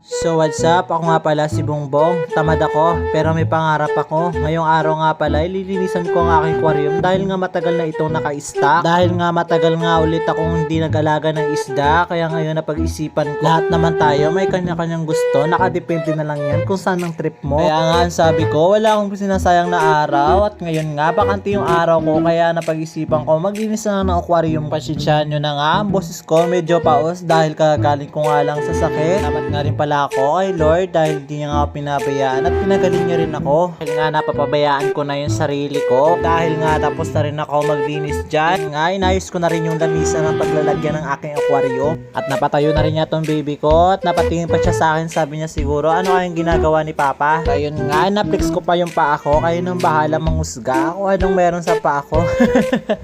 So what's up? Ako nga pala si Bongbong. Tamad ako, pero may pangarap ako. Ngayong araw nga pala, ililinisan ko ang aking aquarium dahil nga matagal na itong naka-stock. Dahil nga matagal nga ulit akong hindi nag-alaga ng isda, kaya ngayon napag-isipan ko. Lahat naman tayo may kanya-kanyang gusto, nakadepende na lang yan kung saan ang trip mo. Kaya nga ang sabi ko, wala akong sinasayang na araw at ngayon nga, bakante yung araw ko, kaya napag-isipan ko maglinis na ng aquarium. Pasensyahan nyo na nga, ang boses ko medyo paos dahil kagaling ko nga lang sa sakit. Dapat nga rin pala ako kay Lord dahil di niya nga ako pinabayaan at pinagaling niya rin ako. Dahil nga napapabayaan ko na yung sarili ko. Dahil nga tapos na rin ako maglinis dyan. Nga inayos ko na rin yung lamisa ng paglalagyan ng aking aquarium. At napatayo na rin niya tong baby ko. At napatingin pa siya sa akin, sabi niya siguro ano kayang ginagawa ni Papa. Ayun nga, na-flex ko pa yung paa ko. Kayo nang bahala manghusga kung anong meron sa paa ko.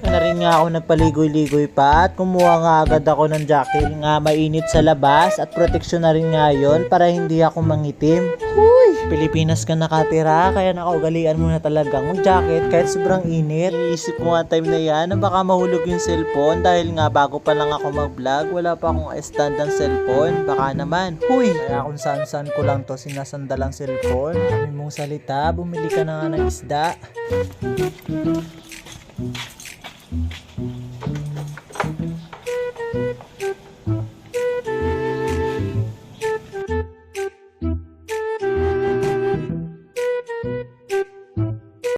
Na rin nga ako nagpaligoy-ligoy pa at kumuha nga agad ako ng jacket. Nga mainit sa labas at proteksyon na rin nga yun para hindi ako mangitim. Huy! Pilipinas ka nakatira, kaya nakaugalian mo na talagang mag-jacket kahit sobrang init. Iisip ko nga time na yan na baka mahulog yung cellphone dahil nga bago pa lang ako mag-vlog, wala pa akong stand ng cellphone. Baka naman, huy! Kaya kung saan-saan ko lang to sinasandal ang cellphone. Kami mong salita, bumili ka na nga ng isda.